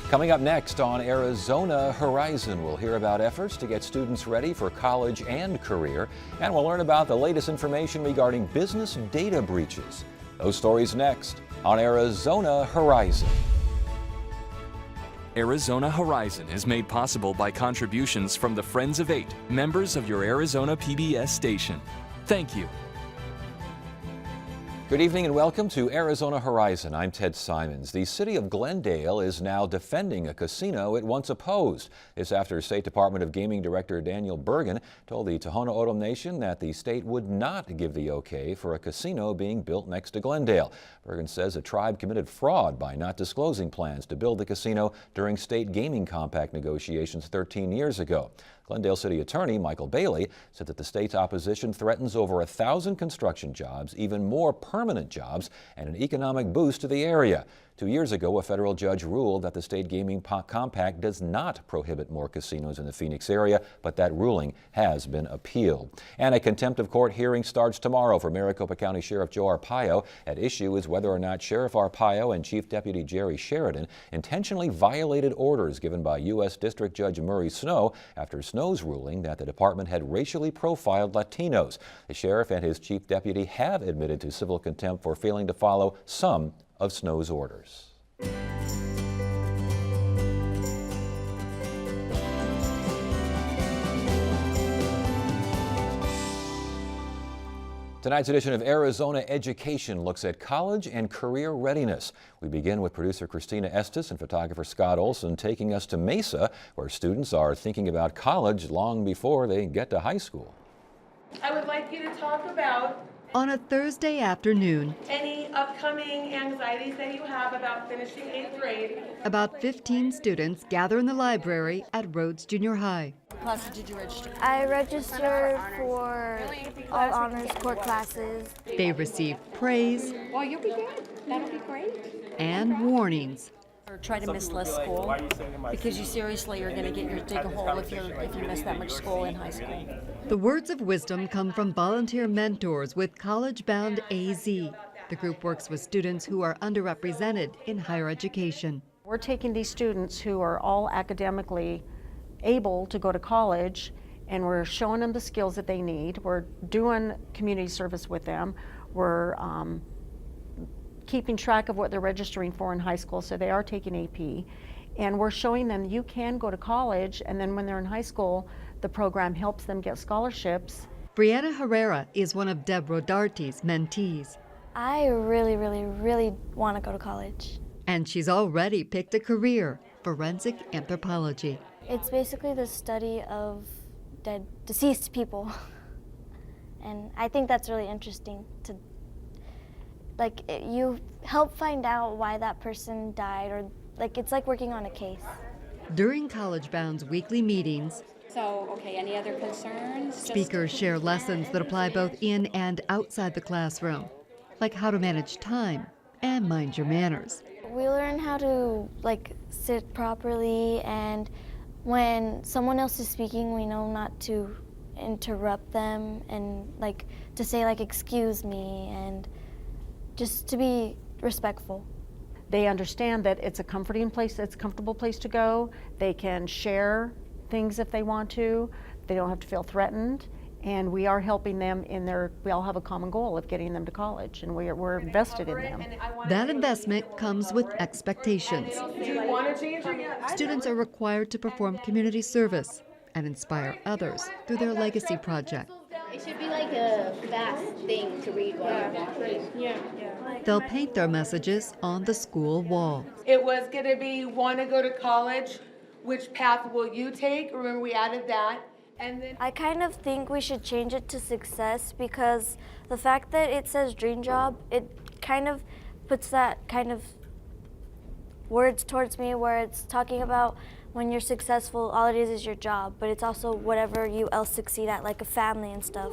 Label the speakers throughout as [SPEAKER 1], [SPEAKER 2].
[SPEAKER 1] Coming up next on Arizona Horizon, we'll hear about efforts to get students ready for college and career, and we'll learn about the latest information regarding business data breaches. Those stories next on Arizona Horizon.
[SPEAKER 2] Arizona Horizon is made possible by contributions from the Friends of Eight, members of your Arizona PBS station. Thank you.
[SPEAKER 1] Good evening and welcome to Arizona Horizon. I'm Ted Simons. The city of Glendale is now defending a casino it once opposed. This after State Department of Gaming Director Daniel Bergen told the Tohono O'odham Nation that the state would not give the okay for a casino being built next to Glendale. Bergen says the tribe committed fraud by not disclosing plans to build the casino during state gaming compact negotiations 13 years ago. Glendale City Attorney Michael Bailey said that the state's opposition threatens over 1,000 construction jobs, even more permanent jobs, and an economic boost to the area. 2 years ago, a federal judge ruled that the state gaming compact does not prohibit more casinos in the Phoenix area, but that ruling has been appealed. And a contempt of court hearing starts tomorrow for Maricopa County Sheriff Joe Arpaio. At issue is whether or not Sheriff Arpaio and Chief Deputy Jerry Sheridan intentionally violated orders given by U.S. District Judge Murray Snow after Snow's ruling that the department had racially profiled Latinos. The sheriff and his chief deputy have admitted to civil contempt for failing to follow some of Snow's orders. Tonight's edition of Arizona Education looks at college and career readiness. We begin with producer Christina Estes and photographer Scott Olson taking us to Mesa, where students are thinking about college long before they get to high school.
[SPEAKER 3] I would like you to talk about
[SPEAKER 4] on a Thursday afternoon,
[SPEAKER 3] any upcoming anxieties that you have about finishing 8th grade.
[SPEAKER 4] About 15 students gather in the library at Rhodes Junior High.
[SPEAKER 5] What classes did you register?
[SPEAKER 6] I registered for all honors core classes.
[SPEAKER 4] They receive praise.
[SPEAKER 7] Well, you'll be good. That'll be great.
[SPEAKER 4] And warnings.
[SPEAKER 5] Or try to miss less school, because you seriously are going to get your dig a hole if you miss that much school in high school.
[SPEAKER 4] The words of wisdom come from volunteer mentors with College Bound AZ. The group works with students who are underrepresented in higher education.
[SPEAKER 5] We're taking these students who are all academically able to go to college, and we're showing them the skills that they need. We're doing community service with them. We're keeping track of what they're registering for in high school, so they are taking AP. And we're showing them you can go to college, and then when they're in high school, the program helps them get scholarships.
[SPEAKER 4] Brianna Herrera is one of Deb Rodarte's mentees.
[SPEAKER 6] I really want to go to college.
[SPEAKER 4] And she's already picked a career, forensic anthropology.
[SPEAKER 6] It's basically the study of dead, deceased people. And I think that's really interesting to, you help find out why that person died, or it's like working on a case.
[SPEAKER 4] During College Bound's weekly meetings,
[SPEAKER 7] Okay, any other concerns?
[SPEAKER 4] Speakers share lessons that apply both in and outside the classroom, like how to manage time and mind your manners.
[SPEAKER 6] We learn how to sit properly, and when someone else is speaking, we know not to interrupt them, and to say excuse me, and just to be respectful.
[SPEAKER 5] They understand that it's a comforting place, it's a comfortable place to go. They can share things if they want to. They don't have to feel threatened. And we are helping them we all have a common goal of getting them to college, and we're invested in them.
[SPEAKER 4] That investment comes with expectations. Students are required to perform community service and inspire others through their legacy project.
[SPEAKER 8] It should be like a fast thing to read while you're walking.
[SPEAKER 4] They'll paint their messages on the school wall.
[SPEAKER 3] It was going to be, want to go to college, which path will you take? Remember, we added that. And then
[SPEAKER 6] I kind of think we should change it to success, because the fact that it says dream job, it kind of puts that kind of words towards me where it's talking about when you're successful, all it is your job, but it's also whatever you else succeed at, like a family and stuff.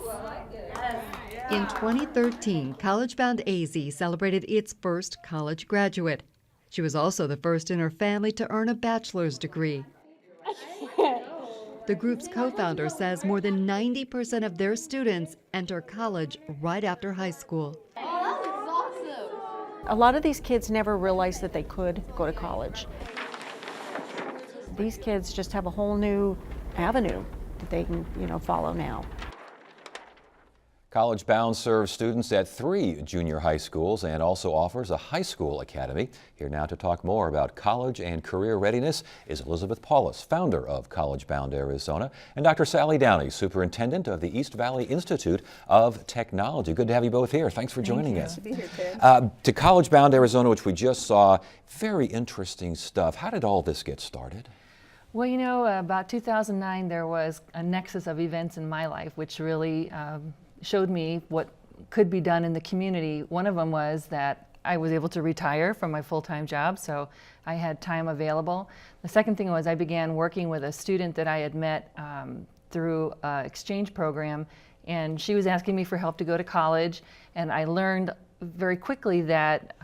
[SPEAKER 4] In 2013, College Bound AZ celebrated its first college graduate. She was also the first in her family to earn a bachelor's degree. The group's co-founder says more than 90% of their students enter college right after high school.
[SPEAKER 5] A lot of these kids never realized that they could go to college. these kids just have a whole new avenue that they can, follow now.
[SPEAKER 1] College Bound serves students at 3 junior high schools and also offers a high school academy. Here now to talk more about college and career readiness is Elizabeth Paulus, founder of College Bound Arizona, and Dr. Sally Downey, superintendent of the East Valley Institute of Technology. Good to have you both here. Thanks for joining us.
[SPEAKER 9] Good to be here, Ted.
[SPEAKER 1] To College Bound Arizona, which we just saw, very interesting stuff. How did all this get started?
[SPEAKER 10] Well, about 2009, there was a nexus of events in my life which really showed me what could be done in the community. One of them was that I was able to retire from my full-time job, so I had time available. The second thing was I began working with a student that I had met through an exchange program, and she was asking me for help to go to college, and I learned very quickly that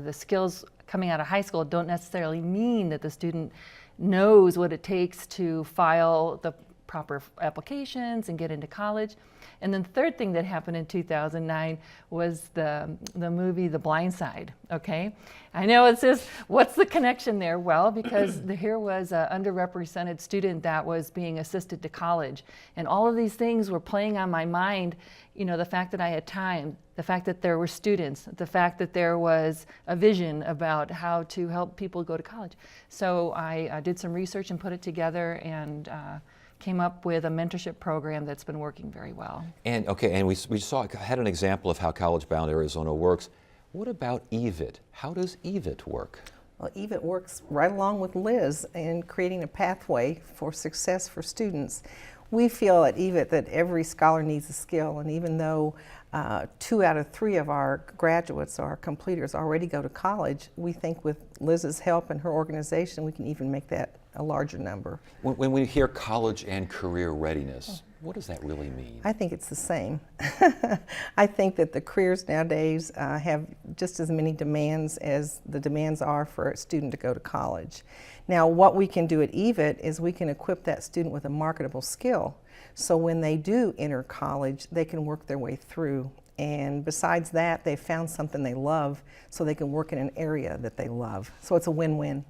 [SPEAKER 10] the skills coming out of high school don't necessarily mean that the student knows what it takes to file the proper applications and get into college. And then the third thing that happened in 2009 was the movie The Blind Side, okay? I know it says, what's the connection there? Well, because here was an underrepresented student that was being assisted to college. And all of these things were playing on my mind, the fact that I had time, the fact that there were students, the fact that there was a vision about how to help people go to college. So I did some research and put it together and came up with a mentorship program that's been working very well.
[SPEAKER 1] And we had an example of how College Bound Arizona works. What about EVIT? How does EVIT work?
[SPEAKER 9] Well, EVIT works right along with Liz in creating a pathway for success for students. We feel at EVIT that every scholar needs a skill, and even though 2 out of 3 of our graduates, our completers, already go to college, we think with Liz's help and her organization, we can even make that a larger number.
[SPEAKER 1] When we hear college and career readiness, what does that really mean?
[SPEAKER 9] I think it's the same. I think that the careers nowadays have just as many demands as the demands are for a student to go to college. Now, what we can do at EVIT is we can equip that student with a marketable skill. So when they do enter college, they can work their way through. And besides that, they've found something they love, so they can work in an area that they love. So it's a win-win.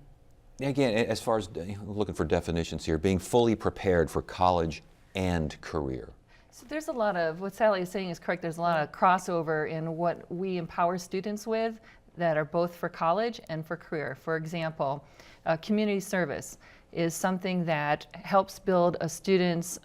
[SPEAKER 1] Again, as far as looking for definitions here, being fully prepared for college and career.
[SPEAKER 10] So there's a lot of, what Sally is saying is correct, there's a lot of crossover in what we empower students with that are both for college and for career. For example, community service is something that helps build a student's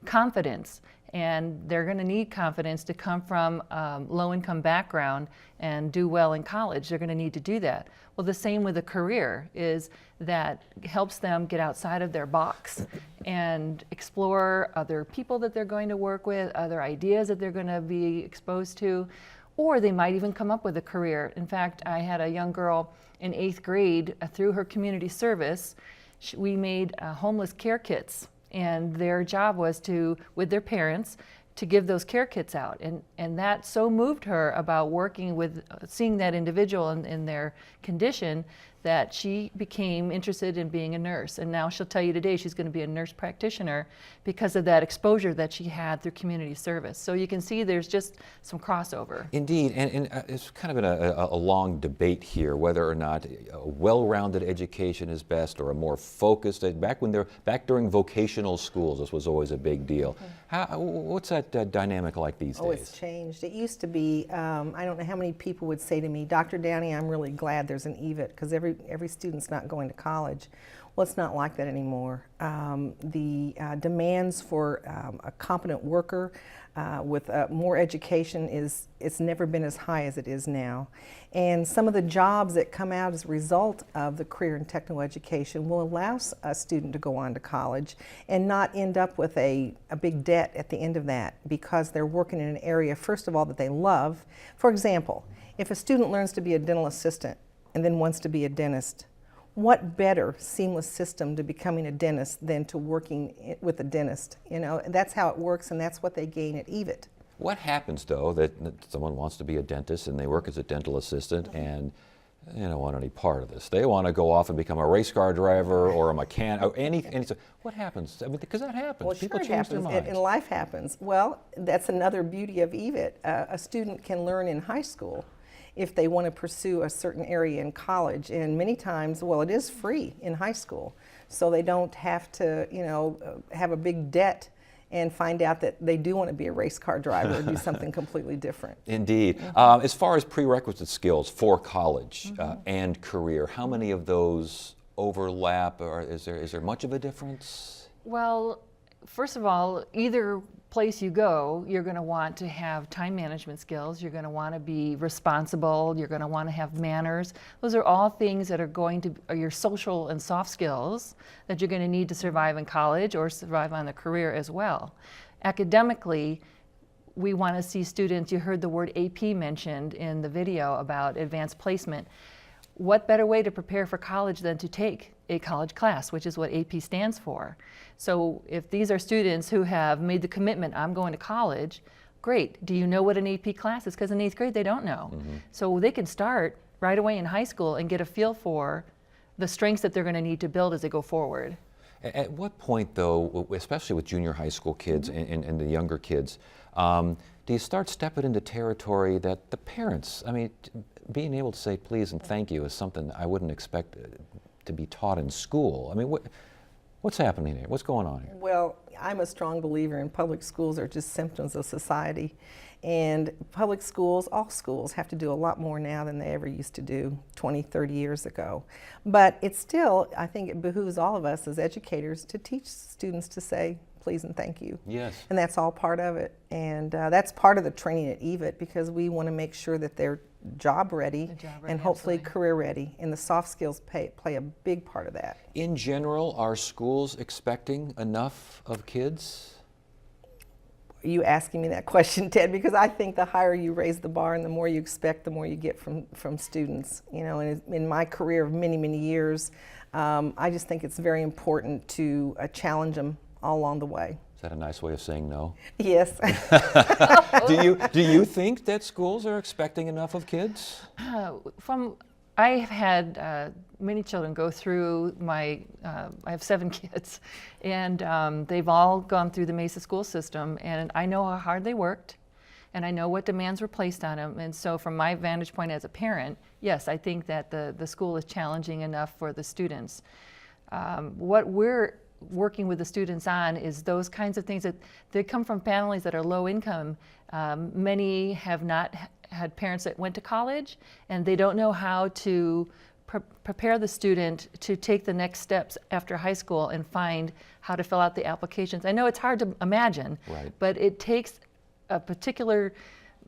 [SPEAKER 10] confidence, and they're going to need confidence to come from low-income background and do well in college. They're going to need to do that. Well, the same with a career is that helps them get outside of their box and explore other people that they're going to work with, other ideas that they're going to be exposed to, or they might even come up with a career. In fact, I had a young girl in 8th grade through her community service. We made homeless care kits, and their job was to, with their parents, to give those care kits out. And that so moved her about working with, seeing that individual in their condition, that she became interested in being a nurse. And now she'll tell you today she's going to be a nurse practitioner because of that exposure that she had through community service. So you can see there's just some crossover. Indeed,
[SPEAKER 1] and it's kind of been a long debate here whether or not a well-rounded education is best or a more focused. Back during vocational schools, this was always a big deal. What's that dynamic like these days?
[SPEAKER 9] Oh, it's changed. It used to be, I don't know how many people would say to me, Dr. Downey, I'm really glad there's an EVIT because every student's not going to college. Well, it's not like that anymore. The demands for a competent worker with more education it's never been as high as it is now. And some of the jobs that come out as a result of the career and technical education will allow a student to go on to college and not end up with a big debt at the end of that because they're working in an area, first of all, that they love. For example, if a student learns to be a dental assistant and then wants to be a dentist, what better seamless system to becoming a dentist than to working with a dentist? You know, that's how it works, and that's what they gain at EVIT.
[SPEAKER 1] What happens, though, that someone wants to be a dentist and they work as a dental assistant and they don't want any part of this? They want to go off and become a race car driver or a mechanic, or anything. What happens? I mean, because that happens.
[SPEAKER 9] Well,
[SPEAKER 1] people
[SPEAKER 9] sure
[SPEAKER 1] change
[SPEAKER 9] happens,
[SPEAKER 1] their minds.
[SPEAKER 9] and life happens. Well, that's another beauty of EVIT. A student can learn in high school if they want to pursue a certain area in college, and many times, well, it is free in high school. so they don't have to, have a big debt and find out that they do want to be a race car driver or do something completely different.
[SPEAKER 1] Indeed. As far as prerequisite skills for college and career, how many of those overlap, or is there much of a difference?
[SPEAKER 10] Well, first of all, either place you go, you're going to want to have time management skills, you're going to want to be responsible, you're going to want to have manners. Those are all things that are going to are your social and soft skills that you're going to need to survive in college or survive on a career as well. Academically, we want to see students, you heard the word AP mentioned in the video about advanced placement. What better way to prepare for college than to take a college class, which is what AP stands for. So if these are students who have made the commitment, I'm going to college, great. Do you know what an AP class is? Because in 8th grade, they don't know. So they can start right away in high school and get a feel for the strengths that they're going to need to build as they go forward.
[SPEAKER 1] At what point, though, especially with junior high school kids and the younger kids, do you start stepping into territory that the parents, being able to say please and thank you is something I wouldn't expect to be taught in school. What's happening here? What's going on here?
[SPEAKER 9] Well, I'm a strong believer in public schools are just symptoms of society. And public schools, all schools, have to do a lot more now than they ever used to do 20, 30 years ago. But it's still, I think it behooves all of us as educators to teach students to say please and thank you.
[SPEAKER 1] Yes.
[SPEAKER 9] And that's all part of it. And that's part of the training at EVIT, because we want to make sure that they're job ready and hopefully career ready. And the soft skills play a big part of that.
[SPEAKER 1] In general, are schools expecting enough of kids?
[SPEAKER 9] Are you asking me that question, Ted? Because I think the higher you raise the bar and the more you expect, the more you get from students. And in my career of many, many years, I just think it's very important to challenge them all along the way.
[SPEAKER 1] Is that a nice way of saying no?
[SPEAKER 9] Yes.
[SPEAKER 1] Do you think that schools are expecting enough of kids?
[SPEAKER 10] I have had many children go through I have 7 kids, and they've all gone through the Mesa school system, and I know how hard they worked, and I know what demands were placed on them. And so from my vantage point as a parent, yes, I think that the school is challenging enough for the students. What we're working with the students on is those kinds of things that they come from families that are low income. Many have not had parents that went to college, and they don't know how to prepare the student to take the next steps after high school and find how to fill out the applications. I know it's hard to imagine, but it takes a particular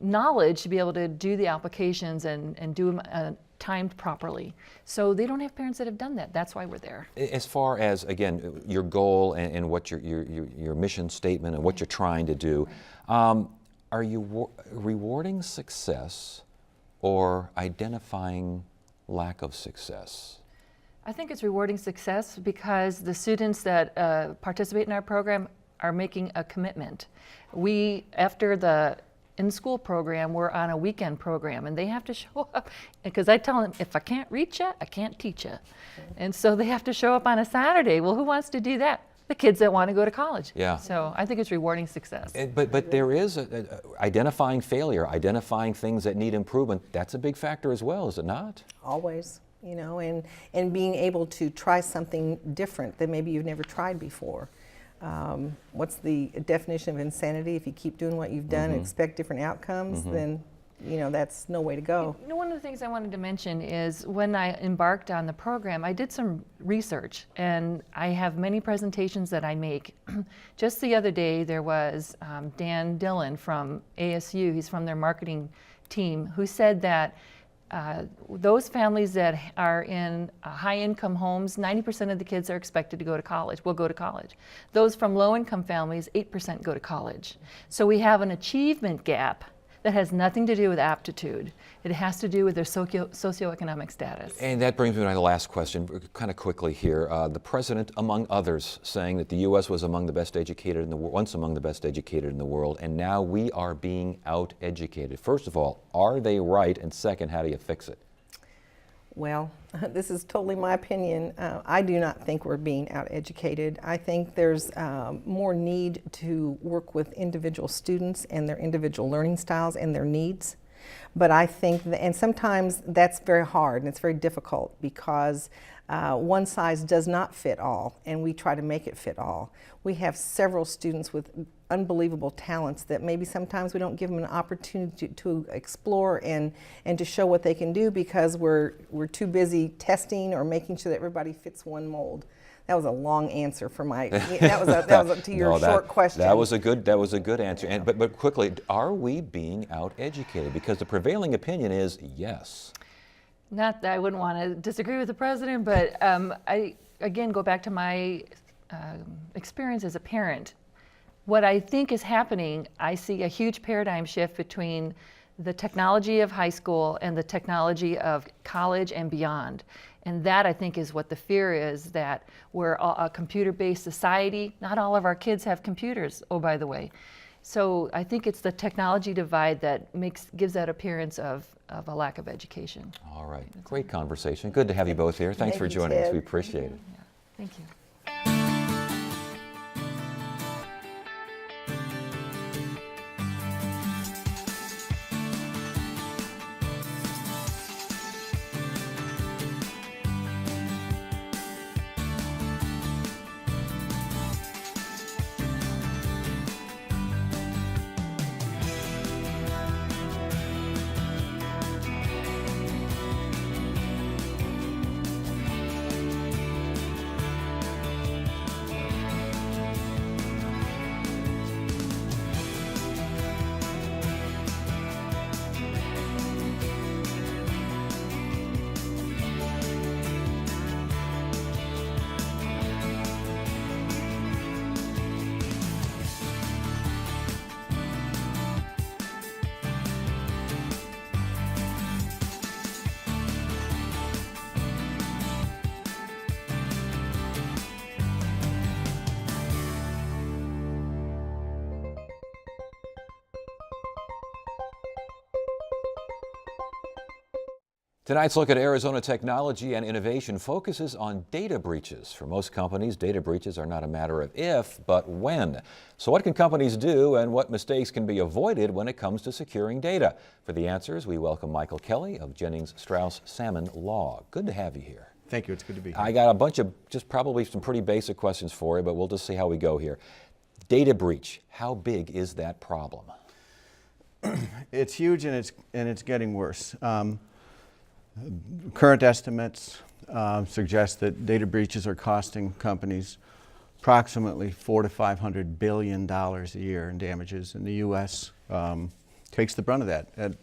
[SPEAKER 10] knowledge to be able to do the applications and do them timed properly. So they don't have parents that have done that. That's why we're there.
[SPEAKER 1] As far as, again, your goal and what your mission statement and what you're trying to do, are you rewarding success or identifying lack of success?
[SPEAKER 10] I think it's rewarding success because the students that participate in our program are making a commitment. We, after the in-school program, we're on a weekend program, and they have to show up, because I tell them, if I can't reach you, I can't teach you. And so they have to show up on a Saturday. Well, who wants to do that? The kids that want to go to college.
[SPEAKER 1] Yeah.
[SPEAKER 10] So I think it's rewarding success.
[SPEAKER 1] But there is identifying failure, identifying things that need improvement. That's a big factor as well, is it not?
[SPEAKER 9] Always, and being able to try something different that maybe you've never tried before. What's the definition of insanity? If you keep doing what you've done and expect different outcomes, then that's no way to go.
[SPEAKER 10] One of the things I wanted to mention is when I embarked on the program, I did some research, and I have many presentations that I make. Just the other day, there was Dan Dillon from ASU, he's from their marketing team, who said that those families that are in high-income homes, 90% of the kids are expected to go to college, will go to college. Those from low-income families, 8% go to college. So we have an achievement gap that has nothing to do with aptitude. It has to do with their socioeconomic status.
[SPEAKER 1] And that brings me to my last question, kind of quickly here. The president, among others, saying that the U.S. was among the best educated in the world, once among the best educated in the world, and now we are being out-educated. First of all, are they right? And second, how do you fix it?
[SPEAKER 9] Well, this is totally my opinion. I do not think we're being out-educated. I think there's more need to work with individual students and their individual learning styles and their needs. But I think, and sometimes that's very hard and it's very difficult because one size does not fit all, and we try to make it fit all. We have several students with unbelievable talents that maybe sometimes we don't give them an opportunity to explore and to show what they can do because we're too busy testing or making sure that everybody fits one mold. That was a long answer for my. That was to your short question.
[SPEAKER 1] That was a good answer. And but quickly, are we being out educated? Because the prevailing opinion is yes.
[SPEAKER 10] Not that I wouldn't want to disagree with the president, but I again go back to my experience as a parent. What I think is happening, I see a huge paradigm shift between the technology of high school and the technology of college and beyond. And that, I think, is what the fear is, that we're a computer-based society. Not all of our kids have computers, oh, by the way. So I think it's the technology divide that gives that appearance of a lack of education.
[SPEAKER 1] All right. Great conversation. Good to have you both here. Thanks for joining us. We appreciate it.
[SPEAKER 10] Yeah. Thank you.
[SPEAKER 1] Tonight's look at Arizona technology and innovation focuses on data breaches. For most companies, data breaches are not a matter of if, but when. So what can companies do and what mistakes can be avoided when it comes to securing data? For the answers, we welcome Michael Kelly of Jennings Straus Salmon Law. Good to have you here.
[SPEAKER 11] Thank you. It's good to be here.
[SPEAKER 1] I got a bunch of just probably some pretty basic questions for you, but we'll just see how we go here. Data breach, how big is that problem?
[SPEAKER 11] It's huge and it's getting worse. Current estimates suggest that data breaches are costing companies approximately $400 to $500 billion a year in damages, and the U.S. Takes the brunt of that at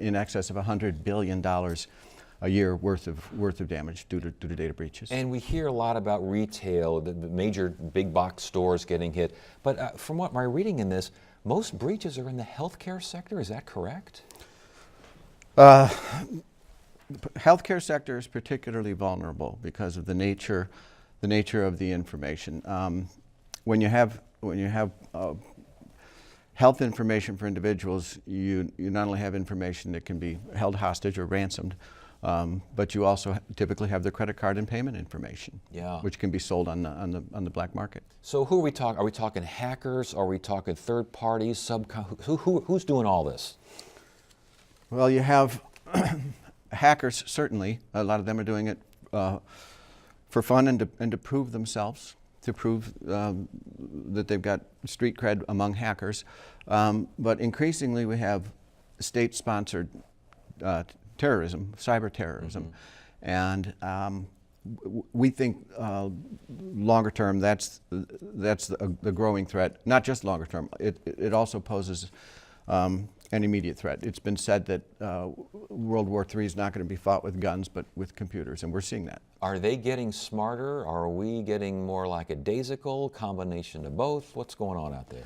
[SPEAKER 11] in excess of $100 billion a year worth of damage due to data breaches.
[SPEAKER 1] And we hear a lot about retail, the major big box stores getting hit. But from what my reading in this, most breaches are in the healthcare sector. Is that correct?
[SPEAKER 11] Healthcare sector is particularly vulnerable because of the nature of the information. When you have health information for individuals, you not only have information that can be held hostage or ransomed, but you also typically have their credit card and payment information, which can be sold on the black market.
[SPEAKER 1] So who are we talking? Are we talking hackers? Are we talking third parties? Who's doing all this?
[SPEAKER 11] Well, you have hackers, certainly. A lot of them are doing it for fun and to prove themselves, to prove that they've got street cred among hackers. But increasingly we have state-sponsored terrorism, cyber terrorism. And we think longer term that's the growing threat. Not just longer term, it also poses an immediate threat. It's been said that World War III is not going to be fought with guns, but with computers, and we're seeing that.
[SPEAKER 1] Are they getting smarter? Are we getting more like a daisical, combination of both? What's going on out there?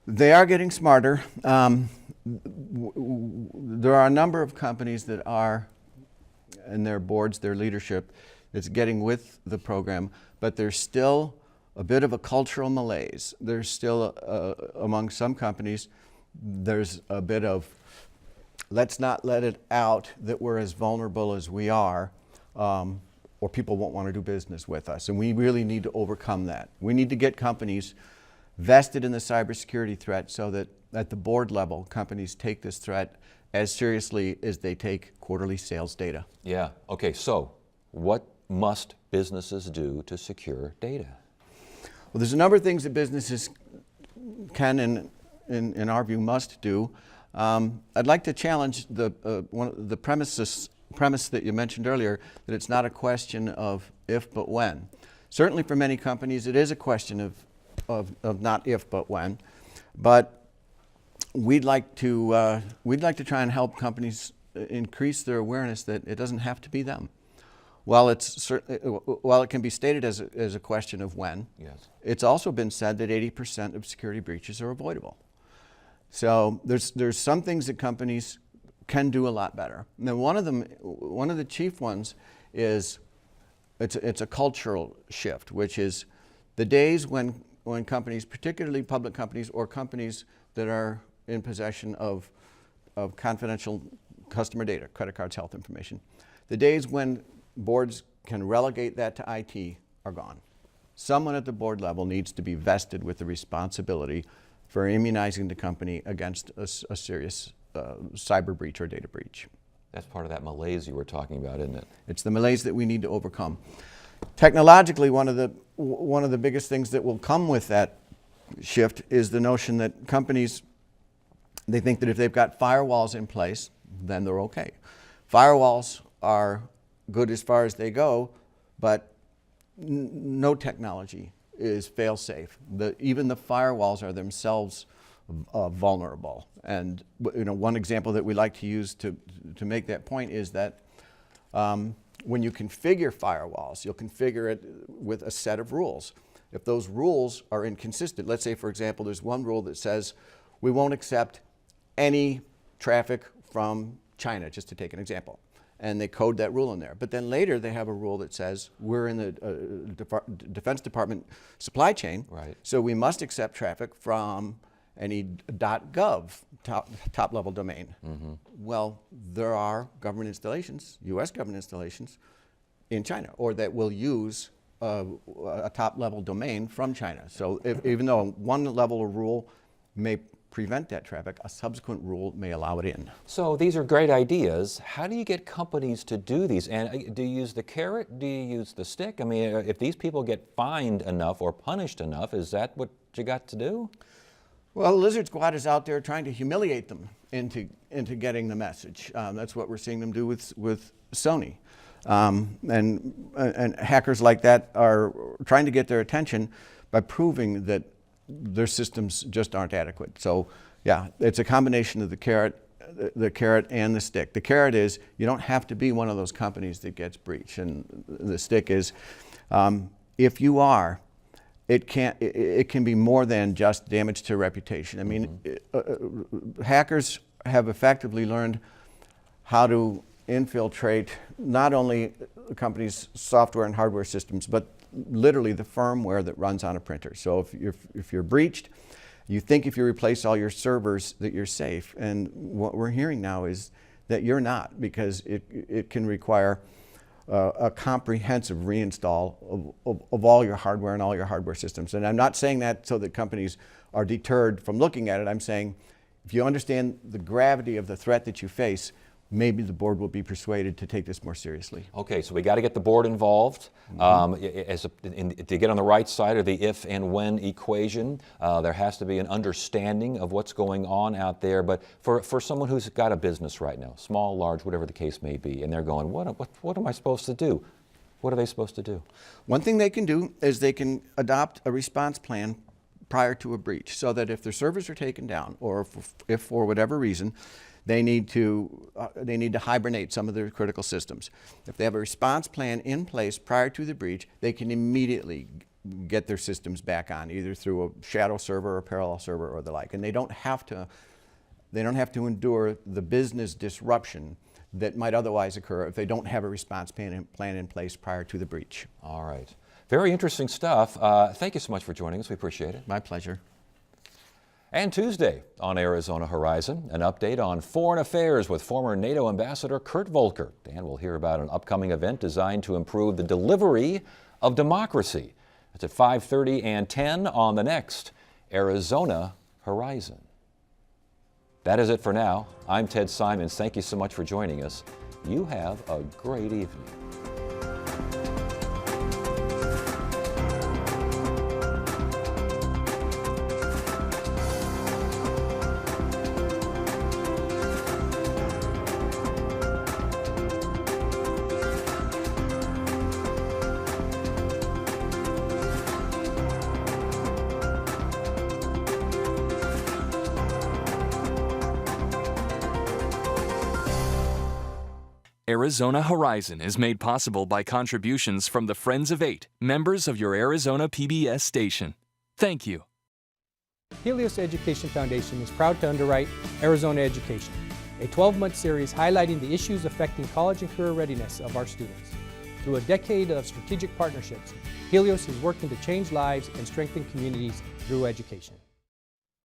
[SPEAKER 11] They are getting smarter. There are a number of companies that are, and their boards, their leadership, that's getting with the program, but there's still a bit of a cultural malaise. There's still, among some companies, there's a bit of, let's not let it out that we're as vulnerable as we are, or people won't want to do business with us. And we really need to overcome that. We need to get companies vested in the cybersecurity threat so that at the board level, companies take this threat as seriously as they take quarterly sales data.
[SPEAKER 1] Yeah. Okay, so what must businesses do to secure data?
[SPEAKER 11] Well, there's a number of things that businesses can and in our view must do. I'd like to challenge the premise that you mentioned earlier, that it's not a question of if but when. Certainly for many companies it is a question of not if but when, but we'd like to try and help companies increase their awareness that it doesn't have to be them. While it can be stated as a question of when,
[SPEAKER 1] yes,
[SPEAKER 11] it's also been said that 80% of security breaches are avoidable. So there's some things that companies can do a lot better. Now one of the chief ones is it's a cultural shift, which is the days when companies, particularly public companies or companies that are in possession of confidential customer data, credit cards, health information, the days when boards can relegate that to IT are gone. Someone at the board level needs to be vested with the responsibility for immunizing the company against a serious cyber breach or data breach.
[SPEAKER 1] That's part of that malaise you were talking about, isn't it?
[SPEAKER 11] It's the malaise that we need to overcome. Technologically, one of the biggest things that will come with that shift is the notion that companies, they think that if they've got firewalls in place, then they're okay. Firewalls are good as far as they go, but no technology is fail-safe. Even the firewalls are themselves vulnerable. And one example that we like to use to make that point is that when you configure firewalls, you'll configure it with a set of rules. If those rules are inconsistent, let's say, for example, there's one rule that says we won't accept any traffic from China, just to take an example. And they code that rule in there. But then later they have a rule that says we're in the Defense Department supply chain,
[SPEAKER 1] right,
[SPEAKER 11] so we must accept traffic from any .gov top-level domain.
[SPEAKER 1] Mm-hmm.
[SPEAKER 11] Well, there are government installations, U.S. government installations, in China, or that will use a top-level domain from China. So even though one level of rule may prevent that traffic, a subsequent rule may allow it in.
[SPEAKER 1] So these are great ideas. How do you get companies to do these? And do you use the carrot? Do you use the stick? I mean, if these people get fined enough or punished enough, is that what you got to do?
[SPEAKER 11] Well, Lizard Squad is out there trying to humiliate them into getting the message. That's what we're seeing them do with Sony. And hackers like that are trying to get their attention by proving that their systems just aren't adequate. So yeah, it's a combination of the carrot and the stick. The carrot is you don't have to be one of those companies that gets breached, and the stick is if you are, it can be more than just damage to reputation. I mean, hackers have effectively learned how to infiltrate not only the company's software and hardware systems, but literally the firmware that runs on a printer. So if you're breached, you think if you replace all your servers that you're safe, and what we're hearing now is that you're not, because it can require a comprehensive reinstall of all your hardware and all your hardware systems. And I'm not saying that so that companies are deterred from looking at it. I'm saying if you understand the gravity of the threat that you face, maybe the board will be persuaded to take this more seriously.
[SPEAKER 1] Okay, so we got to get the board involved. To get on the right side of the if and when equation, there has to be an understanding of what's going on out there. But for someone who's got a business right now, small, large, whatever the case may be, and they're going, what am I supposed to do? What are they supposed to do?
[SPEAKER 11] One thing they can do is they can adopt a response plan prior to a breach, so that if their servers are taken down, or if for whatever reason, they need to hibernate some of their critical systems. If they have a response plan in place prior to the breach, they can immediately get their systems back on, either through a shadow server or a parallel server or the like. And they don't have to endure the business disruption that might otherwise occur if they don't have a response plan in place prior to the breach.
[SPEAKER 1] All right. Very interesting stuff. Thank you so much for joining us. We appreciate it.
[SPEAKER 11] My pleasure.
[SPEAKER 1] And Tuesday on Arizona Horizon, an update on foreign affairs with former NATO Ambassador Kurt Volker. And we'll hear about an upcoming event designed to improve the delivery of democracy. It's at 5:30 and 10 on the next Arizona Horizon. That is it for now. I'm Ted Simons. Thank you so much for joining us. You have a great evening.
[SPEAKER 2] Arizona Horizon is made possible by contributions from the Friends of 8, members of your Arizona PBS station. Thank you.
[SPEAKER 12] Helios Education Foundation is proud to underwrite Arizona Education, a 12-month series highlighting the issues affecting college and career readiness of our students. Through a decade of strategic partnerships, Helios is working to change lives and strengthen communities through education.